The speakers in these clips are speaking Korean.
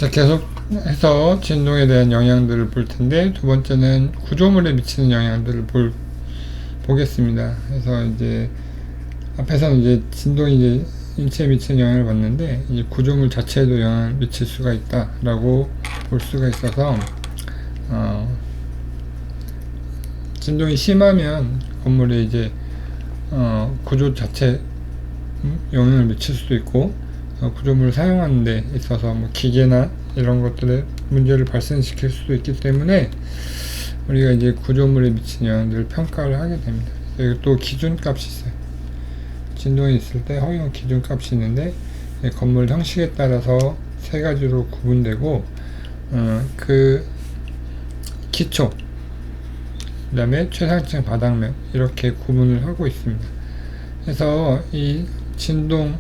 자, 계속해서 진동에 대한 영향들을 볼 텐데, 두 번째는 구조물에 미치는 영향들을 보겠습니다. 그래서 이제 앞에서는 이제 진동이 이제 인체에 미치는 영향을 봤는데, 이제 구조물 자체에도 영향을 미칠 수가 있다라고 볼 수가 있어서, 진동이 심하면 건물에 이제 구조 자체 영향을 미칠 수도 있고, 구조물을 사용하는 데 있어서 뭐 기계나 이런 것들에 문제를 발생시킬 수도 있기 때문에 우리가 이제 구조물에 미치는 영향들을 평가를 하게 됩니다. 그리고 또 기준값이 있어요. 진동이 있을 때 허용 기준값이 있는데, 건물 형식에 따라서 세 가지로 구분되고, 그 기초, 그 다음에 최상층 바닥면, 이렇게 구분을 하고 있습니다. 그래서 이 진동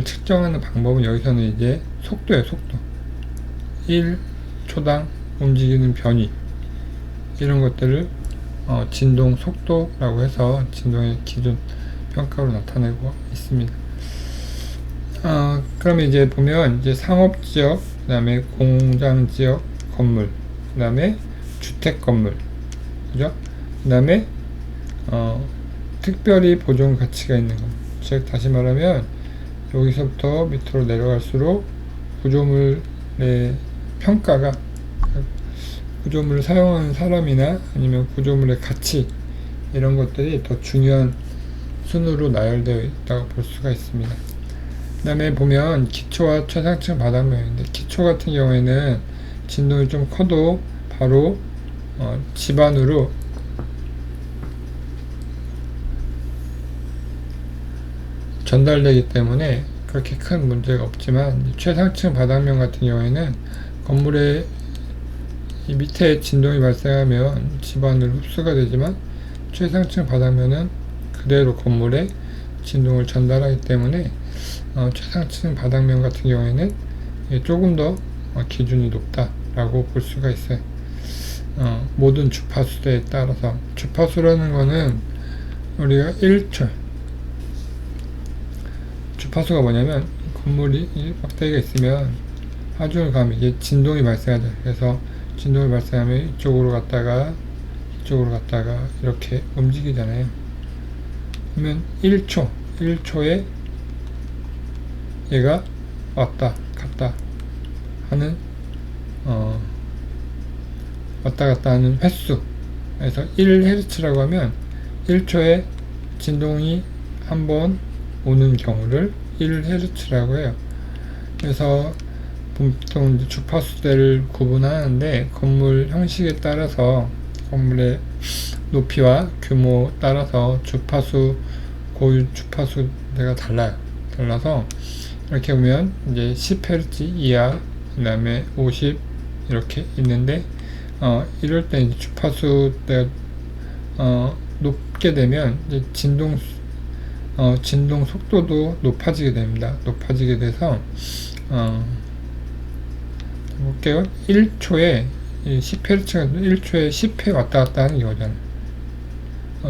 측정하는 방법은 여기서는 이제 속도예요. 속도. 1초당 움직이는 변이, 이런 것들을 진동 속도라고 해서 진동의 기준 평가로 나타내고 있습니다. 그러면 이제 보면 이제 상업지역, 그 다음에 공장지역 건물, 그 다음에 주택 건물, 그죠? 그 다음에 특별히 보존 가치가 있는 것. 즉 다시 말하면 여기서부터 밑으로 내려갈수록 구조물의 평가가, 구조물을 사용하는 사람이나 아니면 구조물의 가치, 이런 것들이 더 중요한 순으로 나열되어 있다고 볼 수가 있습니다. 그 다음에 보면 기초와 최상층 바닥면인데, 기초 같은 경우에는 진동이 좀 커도 바로 집안으로 전달되기 때문에 그렇게 큰 문제가 없지만, 최상층 바닥면 같은 경우에는 건물의 이 밑에 진동이 발생하면 집안으로 흡수가 되지만, 최상층 바닥면은 그대로 건물에 진동을 전달하기 때문에 최상층 바닥면 같은 경우에는 조금 더 기준이 높다라고 볼 수가 있어요. 모든 주파수대에 따라서. 주파수라는 거는 우리가 1초, 주파수가 뭐냐면 건물이 막대기가 있으면 하중을 가면 이게 진동이 발생하죠. 그래서 진동이 발생하면 이쪽으로 갔다가 이렇게 움직이잖아요. 그러면 1초에 얘가 왔다 갔다 하는 왔다 갔다 하는 횟수, 그래서 1Hz라고 하면 1초에 진동이 한번 오는 경우를 1Hz라고 해요. 그래서 보통 주파수대를 구분하는데, 건물 형식에 따라서, 건물의 높이와 규모 따라서 주파수, 고유 주파수대가 달라서 이렇게 보면 이제 10Hz 이하, 그 다음에 50 이렇게 있는데, 이럴 때 이제 주파수대가 높게 되면 이제 진동 속도도 높아지게 됩니다. 높아지게 돼서 볼게요. 1초에 10Hz가 1초에 10회 왔다 갔다 하는 경우잖아요.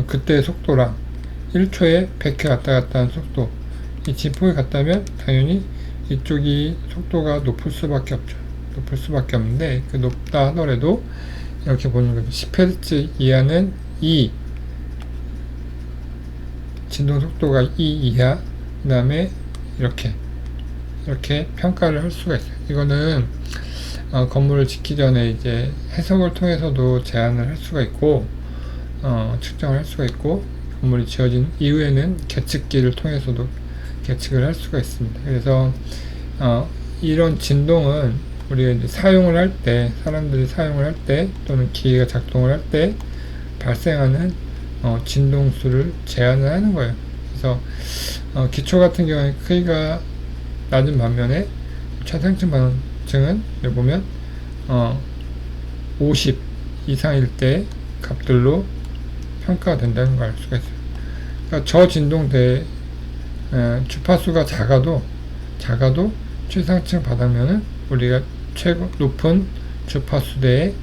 그때 속도랑 1초에 100회 왔다 갔다 하는 속도, 이 진폭이 같다면 당연히 이쪽이 속도가 높을 수밖에 없죠. 높을 수밖에 없는데, 그 높다 하더라도 이렇게 보는 거죠. 10Hz 이하는 2, 진동 속도가 2 이하, 그 다음에 이렇게 평가를 할 수가 있어요. 이거는 건물을 짓기 전에 이제 해석을 통해서도 제한을 할 수가 있고, 측정을 할 수가 있고, 건물이 지어진 이후에는 계측기를 통해서도 계측을 할 수가 있습니다. 그래서 이런 진동은 우리가 이제 사용을 할 때, 사람들이 사용을 할 때, 또는 기계가 작동을 할 때 발생하는 진동수를 제한을 하는 거예요. 그래서 기초 같은 경우에 크기가 낮은 반면에 최상층 반응층은 여기 보면 50 이상일 때 값들로 평가가 된다는 걸 알 수가 있어요. 그러니까 저진동대 주파수가 작아도 최상층 바닥면은 우리가 최고 높은 주파수대의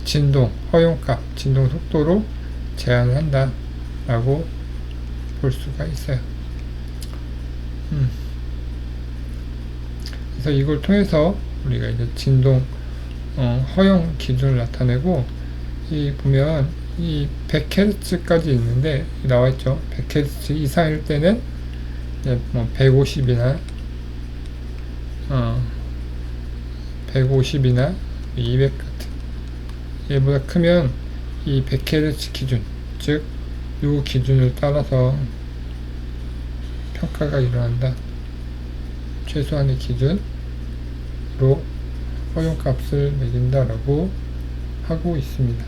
진동 허용값, 진동 속도로 제한을 한다 라고 볼 수가 있어요. 그래서 그래서 이걸 통해서 우리가 이제 진동 허용 기준을 나타내고, 이 보면 이 100Hz까지 있는데 나와 있죠. 100Hz 이상일 때는 이제 뭐 150이나 150이나 200 같은, 얘보다 크면 이 100Hz 기준, 즉 이 기준을 따라서 평가가 일어난다. 최소한의 기준으로 허용값을 매긴다라고 하고 있습니다.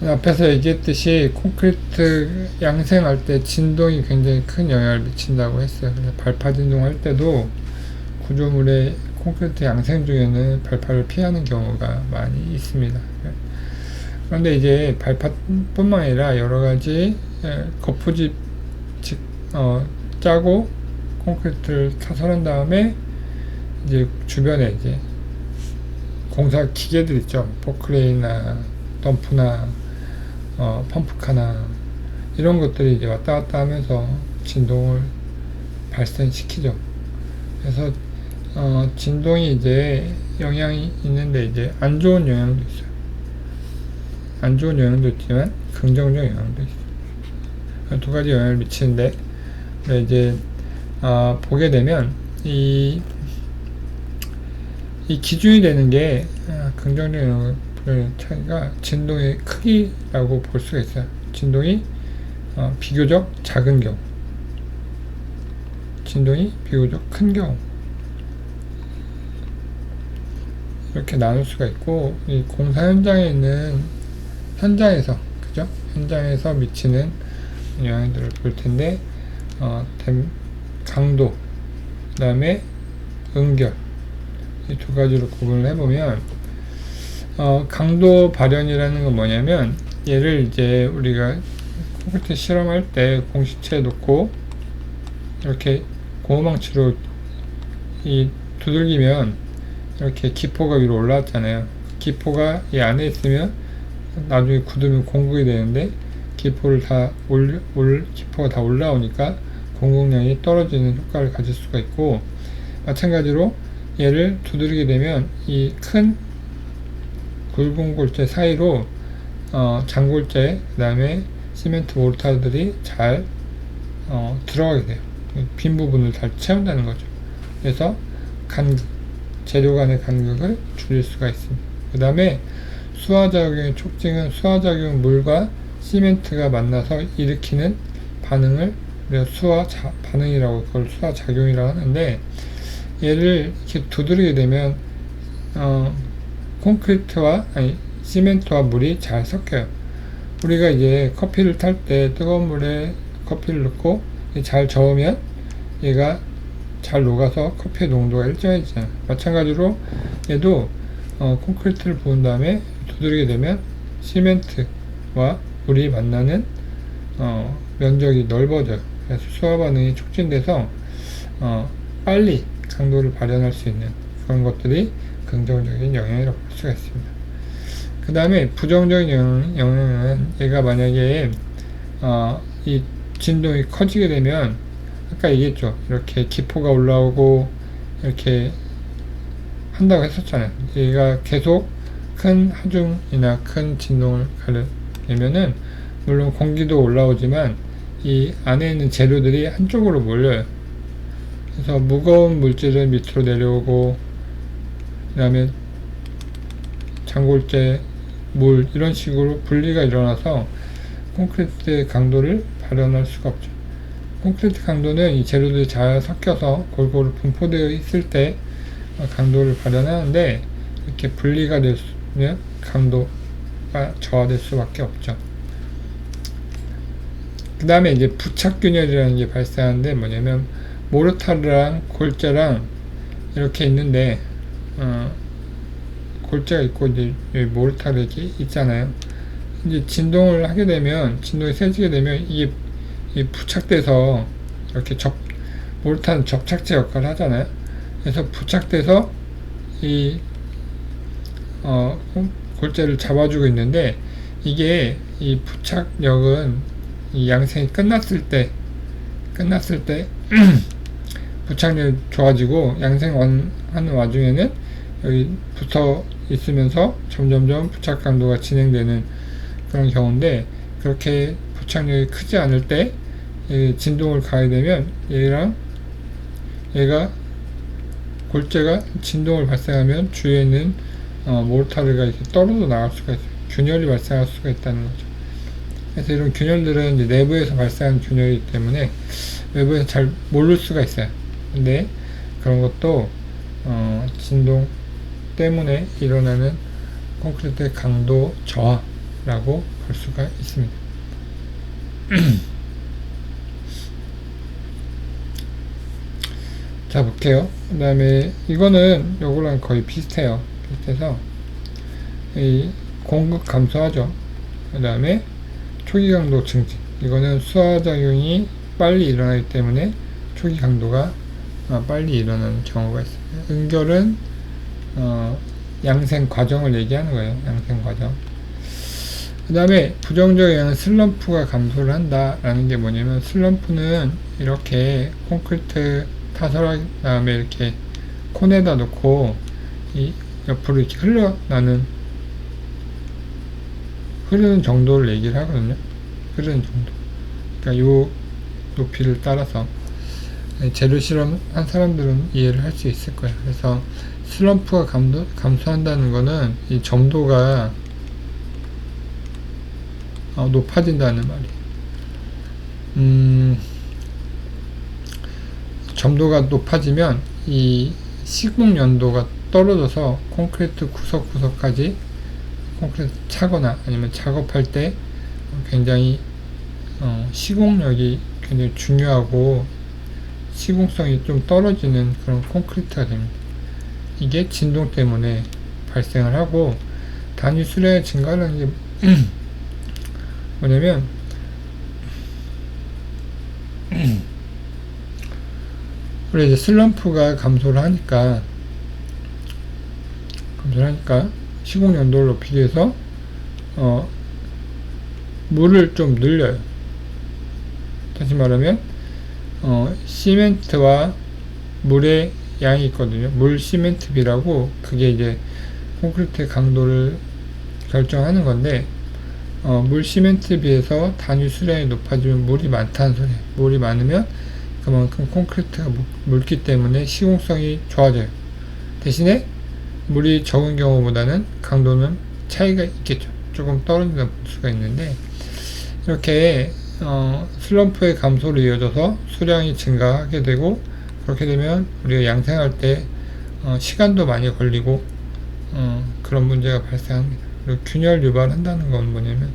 앞에서 얘기했듯이 콘크리트 양생할 때 진동이 굉장히 큰 영향을 미친다고 했어요. 그래서 발파 진동할 때도 구조물의 콘크리트 양생 중에는 발파를 피하는 경우가 많이 있습니다. 그런데 이제 발파뿐만 아니라 여러가지 거푸집 짜고 콘크리트를 타설한 다음에 이제 주변에 이제 공사 기계들 있죠. 포크레인이나 덤프나 펌프카나 이런 것들이 이제 왔다 갔다 하면서 진동을 발생시키죠. 그래서 진동이 이제 영향이 있는데 이제 안 좋은 영향도 있어요. 안 좋은 영향도 있지만 긍정적 영향도 있어요. 두 가지 영향을 미치는데, 이제 보게 되면 이 기준이 되는 게 긍정적 영향의 차이가 진동의 크기라고 볼 수가 있어요. 진동이 비교적 작은 경우, 진동이 비교적 큰 경우, 이렇게 나눌 수가 있고, 이 공사 현장에 있는 현장에서 미치는 영향들을 볼 텐데, 강도, 그 다음에 응결, 이 두 가지로 구분을 해보면, 강도 발현이라는 건 뭐냐면, 얘를 이제 우리가 콘크리트 실험할 때 공시체에 놓고 이렇게 고무망치로 두들기면 이렇게 기포가 위로 올라왔잖아요. 기포가 이 안에 있으면 나중에 굳으면 공급이 되는데, 기포가 다 올라오니까 공급량이 떨어지는 효과를 가질 수가 있고, 마찬가지로 얘를 두드리게 되면 이 큰 굵은 골재 사이로 장골재, 그 다음에 시멘트 모르타들이 잘 들어가게 돼요. 빈 부분을 잘 채운다는 거죠. 그래서 재료 간의 간극을 줄일 수가 있습니다. 그 다음에 수화작용의 촉진은 수화작용 물과 시멘트가 만나서 일으키는 반응을 우리가 반응이라고, 그걸 수화작용이라고 하는데, 얘를 이렇게 두드리게 되면 시멘트와 물이 잘 섞여요. 우리가 이제 커피를 탈 때 뜨거운 물에 커피를 넣고 잘 저으면 얘가 잘 녹아서 커피의 농도가 일정해지잖아요. 마찬가지로 얘도 콘크리트를 부은 다음에 두드리게 되면 시멘트와 물이 만나는 면적이 넓어져요. 그래서 수화 반응이 촉진돼서 빨리 강도를 발현할 수 있는 그런 것들이 긍정적인 영향이라고 볼 수가 있습니다. 그 다음에 부정적인 영향은, 얘가 만약에 이 진동이 커지게 되면, 아까 얘기했죠. 이렇게 기포가 올라오고 이렇게 한다고 했었잖아요. 얘가 계속 큰 하중이나 큰 진동을 가려면은 물론 공기도 올라오지만 이 안에 있는 재료들이 한쪽으로 몰려요. 그래서 무거운 물질은 밑으로 내려오고, 그 다음에 장골재, 물, 이런 식으로 분리가 일어나서 콘크리트의 강도를 발현할 수가 없죠. 콘크리트 강도는 이 재료들이 잘 섞여서 골고루 분포되어 있을 때 강도를 발현하는데, 이렇게 분리가 되면 강도가 저하될 수밖에 없죠. 그 다음에 이제 부착균열이라는 게 발생하는데, 뭐냐면 모르타르랑 골재랑 이렇게 있는데, 골재가 있고 이제 모르타르 이렇게 있잖아요. 이제 진동을 하게 되면, 진동이 세지게 되면 이게 부착돼서 이렇게 모르타르는 접착제 역할을 하잖아요. 그래서 부착돼서 이 골재를 잡아주고 있는데, 이게 이 부착력은 이 양생이 끝났을 때 부착력이 좋아지고 양생하는 와중에는 여기 붙어 있으면서 점점점 부착 강도가 진행되는 그런 경우인데, 그렇게 부착력이 크지 않을 때 진동을 가하게 되면 얘가 골재가 진동을 발생하면 주위에 있는 모르타르가 이렇게 떨어져 나갈 수가 있어요. 균열이 발생할 수가 있다는 거죠. 그래서 이런 균열들은 이제 내부에서 발생하는 균열이기 때문에 외부에서 잘 모를 수가 있어요. 근데 그런 것도 진동 때문에 일어나는 콘크리트의 강도 저하라고 볼 수가 있습니다. 자, 볼게요. 그 다음에 이거는 요거랑 거의 비슷해요. 비슷해서 이 공급 감소하죠. 그 다음에 초기 강도 증진, 이거는 수화작용이 빨리 일어나기 때문에 초기 강도가 빨리 일어나는 경우가 있습니다. 은결은 양생 과정을 얘기하는 거예요. 양생 과정. 그 다음에 부정적 영향은 슬럼프가 감소를 한다라는 게 뭐냐면, 슬럼프는 이렇게 콘크리트 타설한 다음에 이렇게 콘에다 놓고 이 옆으로 이렇게 흐르는 정도를 얘기를 하거든요. 흐르는 정도. 그러니까 요 높이를 따라서 재료 실험한 사람들은 이해를 할 수 있을 거예요. 그래서 슬럼프가 감소한다는 거는 이 점도가 높아진다는 말이에요. 점도가 높아지면 이 시공 연도가 떨어져서 콘크리트 구석구석까지 콘크리트 차거나 아니면 작업할 때 굉장히 시공력이 굉장히 중요하고 시공성이 좀 떨어지는 그런 콘크리트가 됩니다. 이게 진동 때문에 발생을 하고, 단위 수량의 증가라는 게 뭐냐면 우리 이제 슬럼프가 감소를 하니까 시공 연도를 높이기 위해서 물을 좀 늘려요. 다시 말하면 시멘트와 물의 양이 있거든요. 물 시멘트 비라고, 그게 이제 콘크리트의 강도를 결정하는 건데, 물 시멘트 비에서 단위 수량이 높아지면 물이 많다는 소리예요. 물이 많으면 그만큼 콘크리트가 묽기 때문에 시공성이 좋아져요. 대신에 물이 적은 경우보다는 강도는 차이가 있겠죠. 조금 떨어진다고 볼 수가 있는데, 이렇게 슬럼프의 감소로 이어져서 수량이 증가하게 되고, 그렇게 되면 우리가 양생할 때 시간도 많이 걸리고 그런 문제가 발생합니다. 그리고 균열 유발한다는 건 뭐냐면,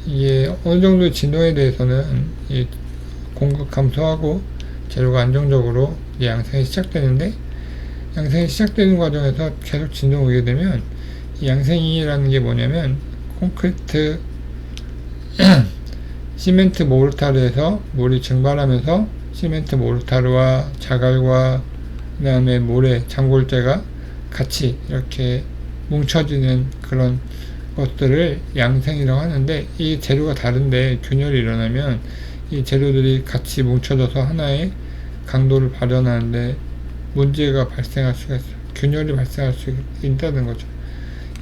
이게 어느 정도 진동에 대해서는 이 공급 감소하고 재료가 안정적으로 양생이 시작되는데, 양생이 시작되는 과정에서 계속 진동이 오게 되면, 이 양생이라는 게 뭐냐면, 콘크리트 시멘트 모르타르에서 물이 증발하면서 시멘트 모르타르와 자갈과 그 다음에 모래, 장골재가 같이 이렇게 뭉쳐지는 그런 것들을 양생이라고 하는데, 이 재료가 다른데 균열이 일어나면 이 재료들이 같이 뭉쳐져서 하나의 강도를 발현하는데 문제가 발생할 수가 있어요. 균열이 발생할 수 있다는 거죠.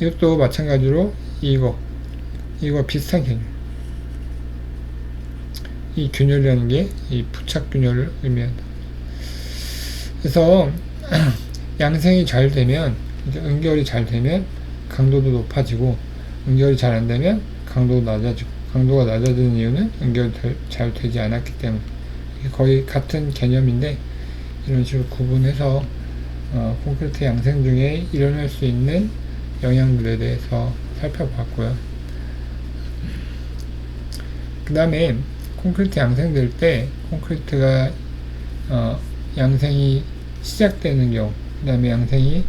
이것도 마찬가지로 이거 비슷한 개념. 이 균열이라는 게 이 부착 균열을 의미한다. 그래서 양생이 잘 되면, 이제 은결이 잘 되면 강도도 높아지고, 은결이 잘 안 되면 강도도 낮아지고, 강도가 낮아지는 이유는 은결이 잘 되지 않았기 때문에. 거의 같은 개념인데, 이런 식으로 구분해서 콘크리트 양생 중에 일어날 수 있는 영향들에 대해서 살펴봤고요. 그 다음에 콘크리트 양생될 때 콘크리트가 양생이 시작되는 경우, 그 다음에 양생이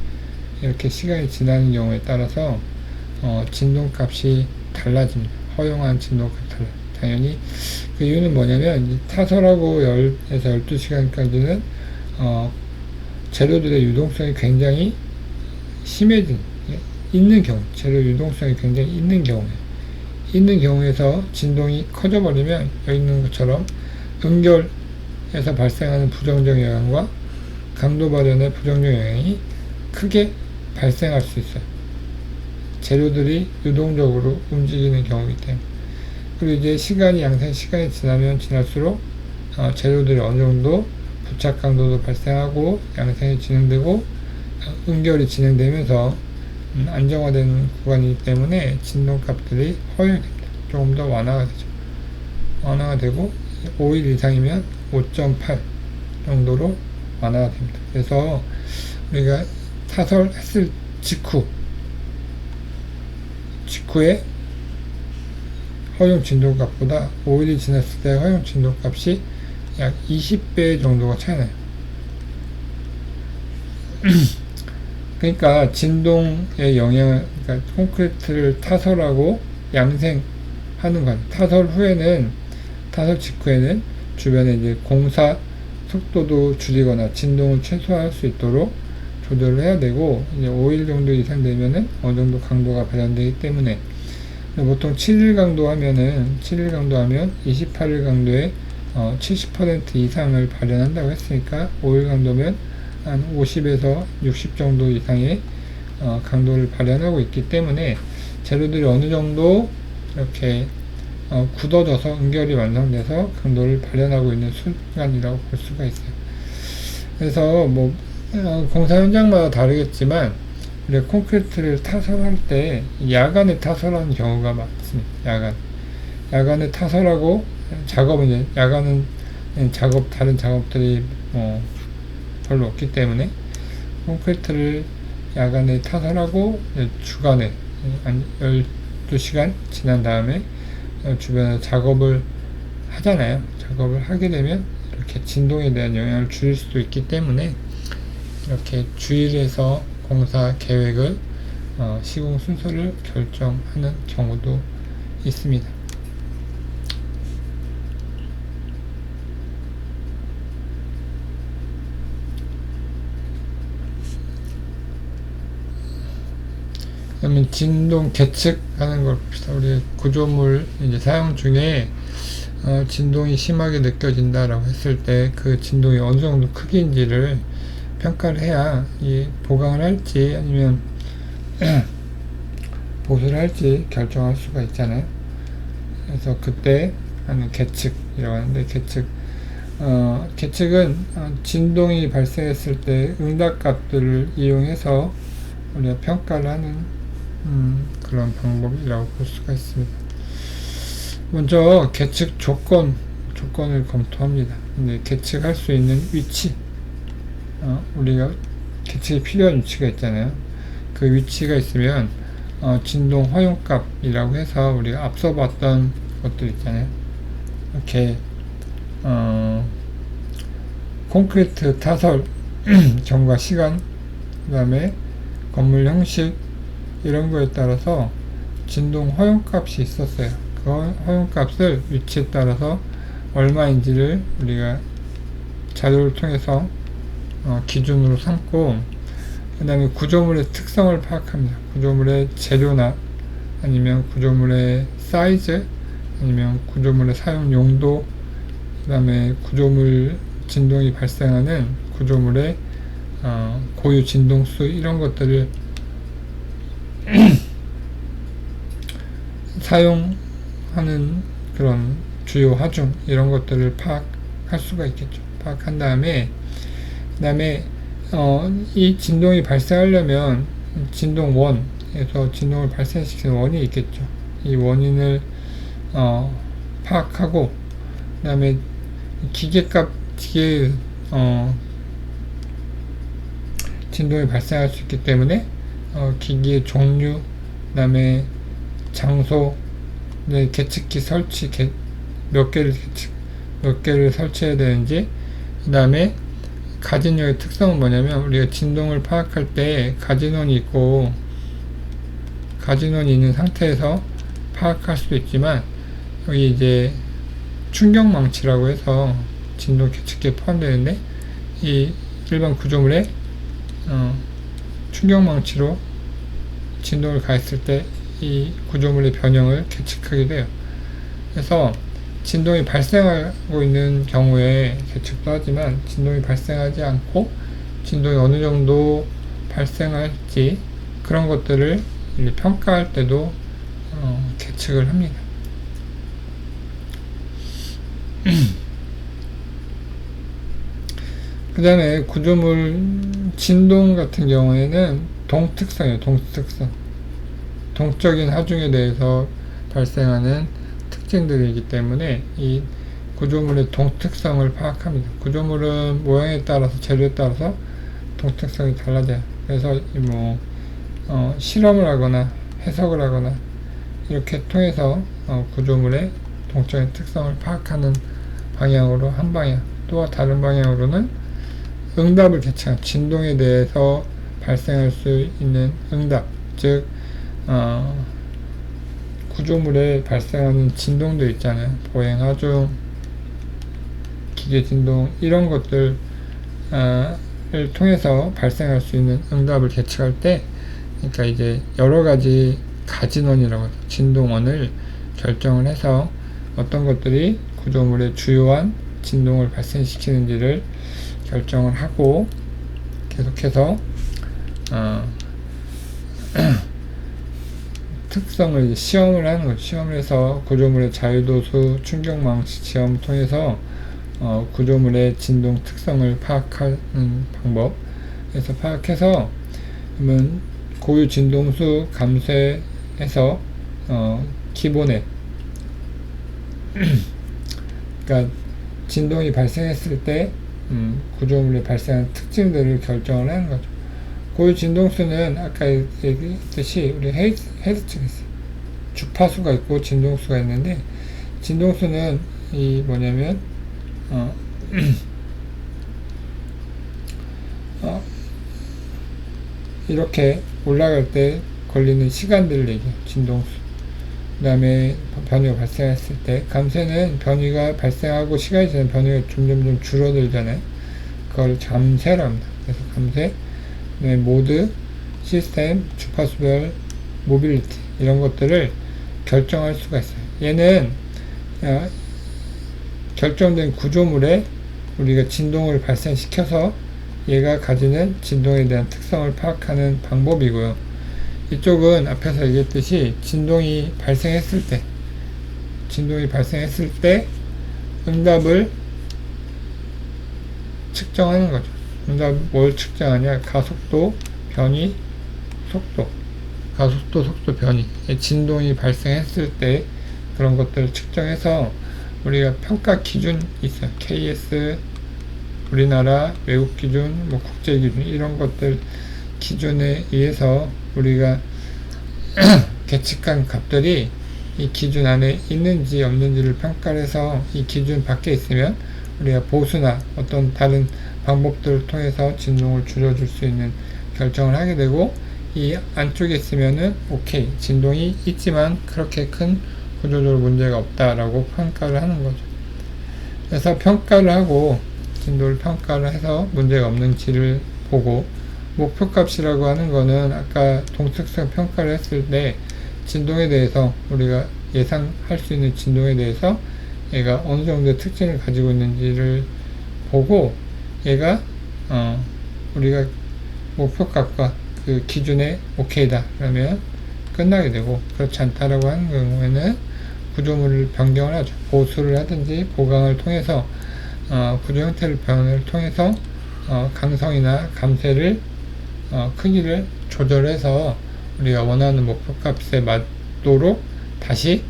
이렇게 시간이 지나는 경우에 따라서 진동값이 달라집니다. 허용한 진동값이 달라요. 당연히 그 이유는 뭐냐면, 타설하고 10에서 12시간까지는 재료들의 유동성이 굉장히 있는 경우, 재료 유동성이 굉장히 있는 경우에서 진동이 커져버리면, 여기 있는 것처럼 에서 발생하는 부정적 영향과 강도 발현의 부정적 영향이 크게 발생할 수 있어요. 재료들이 유동적으로 움직이는 경우이기 때문에. 그리고 이제 양생 시간이 지나면 지날수록 재료들이 어느 정도 부착 강도도 발생하고 양생이 진행되고 응결이 진행되면서 안정화되는 구간이기 때문에 진동값들이 허용됩니다. 조금 더 완화가 되죠. 완화가 되고 5일 이상이면 5.8 정도로 완화가 됩니다. 그래서 우리가 타설했을 직후에 허용 진동값보다 5일이 지났을 때 허용 진동값이 약 20배 정도가 차이나요. 그러니까 진동의 영향을, 그러니까 콘크리트를 타설하고 양생하는 것. 타설 직후에는 주변에 이제 공사 속도도 줄이거나 진동을 최소화할 수 있도록 조절을 해야 되고, 이제 5일 정도 이상 되면은 어느 정도 강도가 발현되기 때문에, 보통 7일 강도 하면 28일 강도에 70% 이상을 발현한다고 했으니까 5일 강도면 한 50에서 60 정도 이상의 강도를 발현하고 있기 때문에 재료들이 어느 정도 이렇게 굳어져서 응결이 완성돼서 강도를 발현하고 있는 순간이라고 볼 수가 있어요. 그래서 뭐 공사 현장마다 다르겠지만 우리가 콘크리트를 타설할 때 야간에 타설하는 경우가 많습니다. 야간에 타설하고 작업은 이제 야간은 다른 작업들이 별로 없기 때문에 콘크리트를 야간에 타설하고 주간에 한 12시간 지난 다음에 주변에 작업을 하잖아요. 작업을 하게 되면 이렇게 진동에 대한 영향을 줄일 수도 있기 때문에 이렇게 주일에서 공사 계획을 시공 순서를 결정하는 경우도 있습니다. 그러면 진동 계측하는 걸 봅시다. 우리 구조물 이제 사용 중에 진동이 심하게 느껴진다라고 했을 때 그 진동이 어느 정도 크기인지를 평가를 해야 보강을 할지 아니면 보수를 할지 결정할 수가 있잖아요. 그래서 그때 하는 계측이라고 하는데, 계측은 진동이 발생했을 때 응답값들을 이용해서 우리가 평가를 하는 그런 방법이라고 볼 수가 있습니다. 먼저 계측 조건을 검토합니다. 근데 계측할 수 있는 위치, 우리가 계측이 필요한 위치가 있잖아요. 그 위치가 있으면 진동 허용값이라고 해서 우리가 앞서 봤던 것들 있잖아요. 이렇게 콘크리트 타설 경과 시간, 그 다음에 건물 형식 이런 거에 따라서 진동 허용값이 있었어요. 그 허용값을 위치에 따라서 얼마인지를 우리가 자료를 통해서 기준으로 삼고, 그 다음에 구조물의 특성을 파악합니다. 구조물의 재료나 아니면 구조물의 사이즈 아니면 구조물의 사용 용도, 그 다음에 구조물 진동이 발생하는 구조물의 고유 진동수, 이런 것들을 사용하는 그런 주요 하중 이런 것들을 파악할 수가 있겠죠. 파악한 다음에 이 진동이 발생하려면 진동원에서 진동을 발생시키는 원인이 있겠죠. 이 원인을 파악하고, 그 다음에 기계 진동이 발생할 수 있기 때문에 기기의 종류, 그 다음에 장소, 계측기 설치, 몇 개를 설치해야 되는지, 그 다음에 가진력의 특성은 뭐냐면, 우리가 진동을 파악할 때 가진원이 있는 상태에서 파악할 수도 있지만, 여기 이제 충격망치라고 해서 진동 계측기에 포함되는데, 이 일반 구조물에 충격망치로 진동을 가했을 때 이 구조물의 변형을 계측하게 돼요. 그래서 진동이 발생하고 있는 경우에 계측도 하지만 진동이 발생하지 않고 진동이 어느 정도 발생할지 그런 것들을 이제 평가할 때도 계측을 합니다. 그 다음에 구조물 진동 같은 경우에는 동특성이에요. 동특성. 동적인 하중에 대해서 발생하는 특징들이기 때문에 이 구조물의 동특성을 파악합니다. 구조물은 모양에 따라서 재료에 따라서 동특성이 달라져요. 그래서 실험을 하거나 해석을 하거나 이렇게 통해서 구조물의 동적인 특성을 파악하는 방향으로 한 방향, 또 다른 방향으로는 응답을 계측한 진동에 대해서 발생할 수 있는 응답, 즉 구조물에 발생하는 진동들 있잖아요. 보행, 하중, 기계 진동 이런 것들을 통해서 발생할 수 있는 응답을 계측할 때, 그러니까 이제 여러 가지 가진원이라고 하죠. 진동원을 결정을 해서 어떤 것들이 구조물의 주요한 진동을 발생시키는지를 결정을 하고 계속해서 특성을 시험을 하는 거죠. 시험을 해서 구조물의 자유도수 충격망치 시험을 통해서 구조물의 진동 특성을 파악하는 방법. 그래서 파악해서 그러면 고유 진동수 감쇄해서 기본에 그러니까 진동이 발생했을 때 구조물에 발생하는 특징들을 결정을 하는 거죠. 고유 진동수는 아까 얘기했듯이 우리 헤르츠가 있어요. 주파수가 있고 진동수가 있는데, 진동수는 이 뭐냐면 이렇게 올라갈 때 걸리는 시간들을 얘기해요. 진동수. 그 다음에 변이가 발생했을 때, 감쇄는 변이가 발생하고 시간이 지나면 변이가 점점 줄어들잖아요. 그걸 잠쇄라고 합니다. 그래서 감쇄, 모드, 시스템, 주파수별, 모빌리티 이런 것들을 결정할 수가 있어요. 얘는 결정된 구조물에 우리가 진동을 발생시켜서 얘가 가지는 진동에 대한 특성을 파악하는 방법이고요. 이쪽은 앞에서 얘기했듯이 진동이 발생했을 때 응답을 측정하는 거죠. 응답 뭘 측정하냐? 가속도, 변이, 속도. 가속도, 속도, 변이. 진동이 발생했을 때 그런 것들을 측정해서 우리가 평가 기준 있어요. KS, 우리나라, 외국 기준, 국제 기준 이런 것들 기준에 의해서 우리가 계측한 값들이 이 기준 안에 있는지 없는지를 평가를 해서 이 기준 밖에 있으면 우리가 보수나 어떤 다른 방법들을 통해서 진동을 줄여줄 수 있는 결정을 하게 되고, 이 안쪽에 있으면은 오케이, 진동이 있지만 그렇게 큰 구조적으로 문제가 없다라고 평가를 하는 거죠. 그래서 평가를 하고 진도를 평가를 해서 문제가 없는지를 보고, 목표값이라고 하는 거는 아까 동특성 평가를 했을 때 진동에 대해서 우리가 예상할 수 있는 진동에 대해서 얘가 어느 정도의 특징을 가지고 있는지를 보고, 얘가 우리가 목표값과 그 기준에 오케이다 그러면 끝나게 되고, 그렇지 않다라고 하는 경우에는 구조물을 변경을 하죠. 보수를 하든지 보강을 통해서 구조 형태를 변을 통해서 강성이나 감쇄를 크기를 조절해서 우리가 원하는 목표값에 맞도록 다시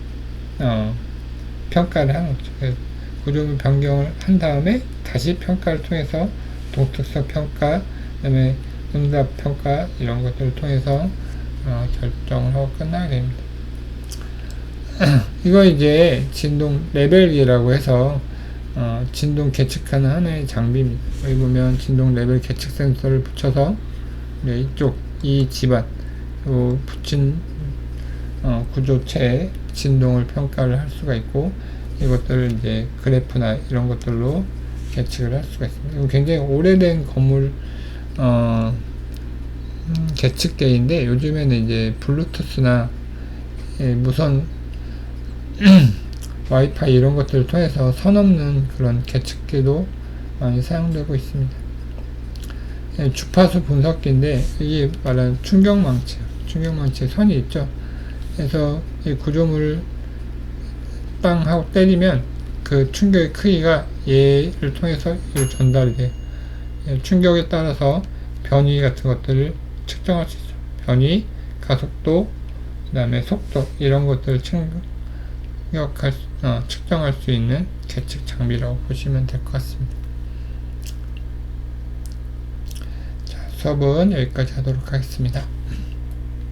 평가를 하는 거죠. 구조물 변경을 한 다음에 다시 평가를 통해서 동특성 평가, 그 다음에 응답 평가 이런 것들을 통해서 결정을 하고 끝나게 됩니다. 이거 이제 진동 레벨기라고 해서 진동 계측하는 하나의 장비입니다. 여기 보면 진동 레벨 계측 센서를 붙여서 이쪽 이 집안 붙인 구조체의 진동을 평가를 할 수가 있고, 이것들을 이제 그래프나 이런 것들로 계측을 할 수가 있습니다. 이거 굉장히 오래된 건물 계측계인데, 요즘에는 이제 블루투스나 무선 와이파이 이런 것들을 통해서 선 넘는 그런 계측기도 많이 사용되고 있습니다. 주파수 분석기인데 이게 말하는 충격망치예요. 충격망치에 선이 있죠. 그래서 이 구조물을 빵 하고 때리면 그 충격의 크기가 얘를 통해서 전달이 돼요. 충격에 따라서 변위 같은 것들을 측정할 수 있어요. 변위, 가속도, 그 다음에 속도 이런 것들을 측정할 수 있는 계측 장비라고 보시면 될 것 같습니다. 자, 수업은 여기까지 하도록 하겠습니다.